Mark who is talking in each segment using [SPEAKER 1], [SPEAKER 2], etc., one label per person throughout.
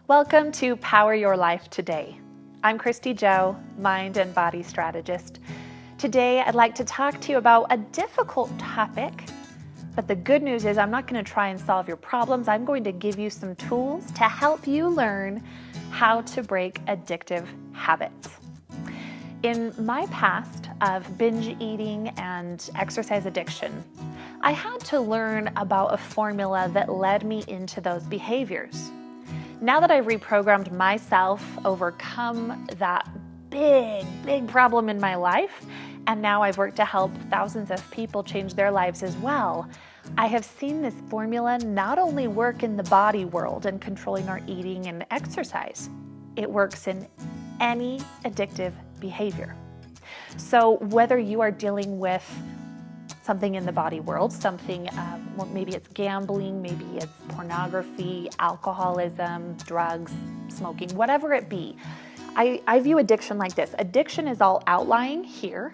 [SPEAKER 1] Welcome to Power Your Life Today. I'm Kristy Jo, mind and body strategist. Today, I'd like to talk to you about a difficult topic, but the good news is I'm not going to try and solve your problems. I'm going to give you some tools to help you learn how to break addictive habits. In my past of binge eating and exercise addiction, I had to learn about a formula that led me into those behaviors. Now that I've reprogrammed myself, overcome that big problem in my life, and now I've worked to help thousands of people change their lives as well, I have seen this formula not only work in the body world and controlling our eating and exercise, it works in any addictive behavior. So whether you are dealing with something in the body world, something, maybe it's gambling, maybe it's pornography, alcoholism, drugs, smoking, whatever it be. I view addiction like this. Addiction is all outlying here,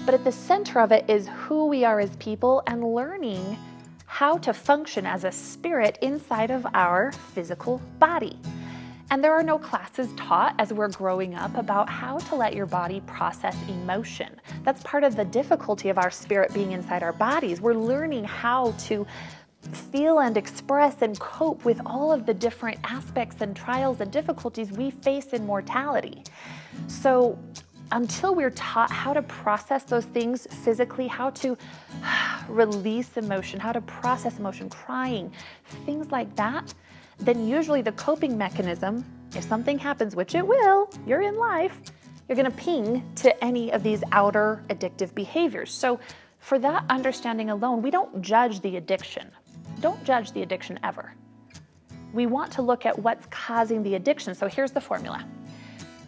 [SPEAKER 1] but at the center of it is who we are as people and learning how to function as a spirit inside of our physical body. And there are no classes taught as we're growing up about how to let your body process emotion. That's part of the difficulty of our spirit being inside our bodies. We're learning how to feel and express and cope with all of the different aspects and trials and difficulties we face in mortality. So until we're taught how to process those things physically, how to release emotion, how to process emotion, crying, things like that, then usually the coping mechanism, if something happens, which it will, you're in life, you're gonna ping to any of these outer addictive behaviors. So for that understanding alone, we don't judge the addiction. Don't judge the addiction ever. We want to look at what's causing the addiction. So here's the formula.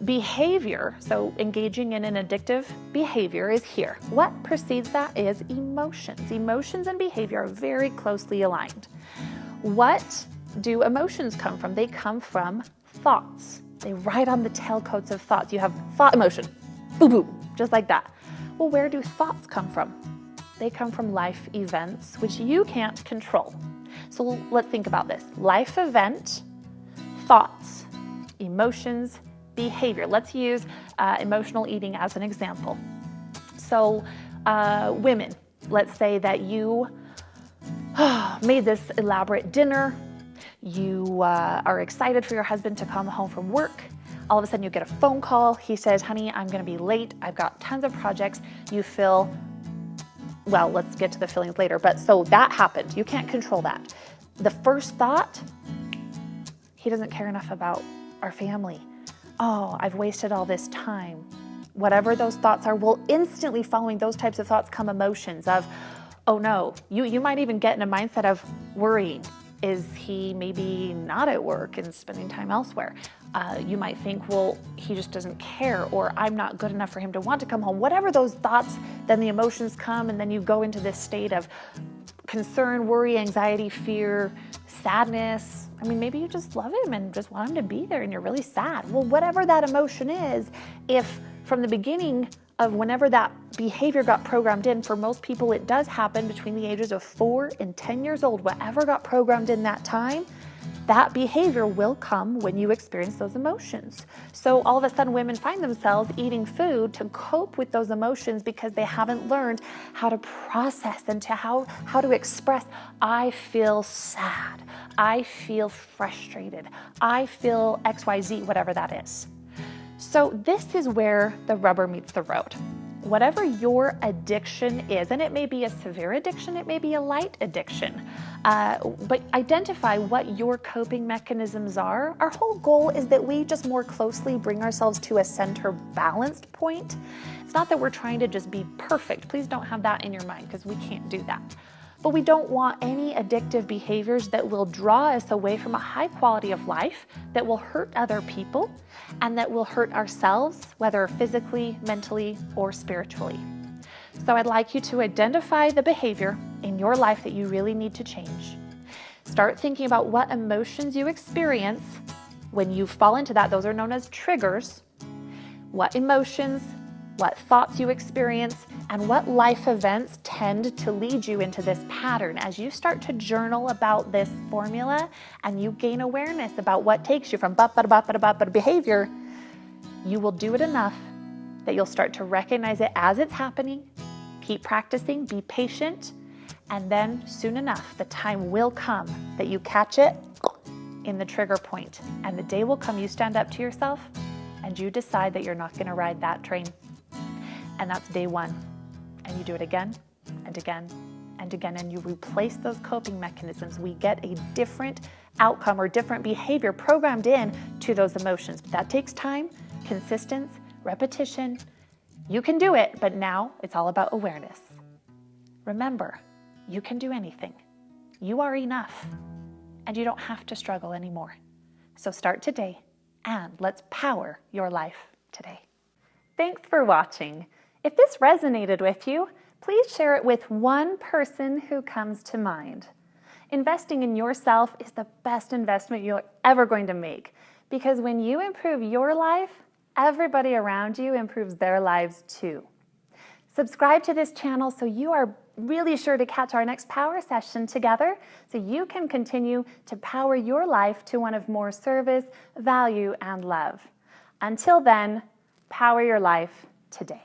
[SPEAKER 1] Behavior, so engaging in an addictive behavior is here. What precedes that is emotions. Emotions and behavior are very closely aligned. What do emotions come from? They come from thoughts. They ride on the tailcoats of thoughts. You have thought emotion, boom, boom, just like that. Well, where do thoughts come from? They come from life events, which you can't control. So let's think about this. Life event, thoughts, emotions, behavior. Let's use emotional eating as an example. So women, let's say that you made this elaborate dinner. You are excited for your husband to come home from work. All of a sudden you get a phone call. He says, honey, I'm gonna be late. I've got tons of projects. You feel, well, let's get to the feelings later. But so that happened. You can't control that. The first thought, he doesn't care enough about our family. Oh, I've wasted all this time. Whatever those thoughts are, will instantly following those types of thoughts come emotions of, oh no, you might even get in a mindset of worrying. Is he maybe not at work and spending time elsewhere? You might think, well, he just doesn't care, or I'm not good enough for him to want to come home. Whatever those thoughts, then the emotions come, and then you go into this state of concern, worry, anxiety, fear, sadness. I mean, maybe you just love him and just want him to be there and you're really sad. Well, whatever that emotion is, if from the beginning of whenever that behavior got programmed in, for most people it does happen between the ages of 4 and 10 years old, whatever got programmed in that time, that behavior will come when you experience those emotions. So all of a sudden women find themselves eating food to cope with those emotions because they haven't learned how to process and to how to express, I feel sad, I feel frustrated, I feel XYZ, whatever that is. So this is where the rubber meets the road. Whatever your addiction is, and it may be a severe addiction, it may be a light addiction, but identify what your coping mechanisms are. Our whole goal is that we just more closely bring ourselves to a center balanced point. It's not that we're trying to just be perfect. Please don't have that in your mind because we can't do that. But we don't want any addictive behaviors that will draw us away from a high quality of life, that will hurt other people, and that will hurt ourselves, whether physically, mentally, or spiritually. So I'd like you to identify the behavior in your life that you really need to change. Start thinking about what emotions you experience when you fall into that. Those are known as triggers. What emotions, what thoughts you experience, And what life events tend to lead you into this pattern? As you start to journal about this formula and you gain awareness about what takes you from behavior, you will do it enough that you'll start to recognize it as it's happening, keep practicing, be patient, and then soon enough, the time will come that you catch it in the trigger point. And the day will come you stand up to yourself and you decide that you're not going to ride that train. And that's day one. And you do it again and again and again, and you replace those coping mechanisms. We get a different outcome or different behavior programmed in to those emotions. But that takes time, consistency, repetition. You can do it, but now it's all about awareness. Remember, you can do anything. You are enough, and you don't have to struggle anymore. So start today, and let's power your life today. Thanks for watching. If this resonated with you, please share it with one person who comes to mind. Investing in yourself is the best investment you're ever going to make, because when you improve your life, everybody around you improves their lives too. Subscribe to this channel so you are really sure to catch our next power session together, so you can continue to power your life to one of more service, value, and love. Until then, power your life today.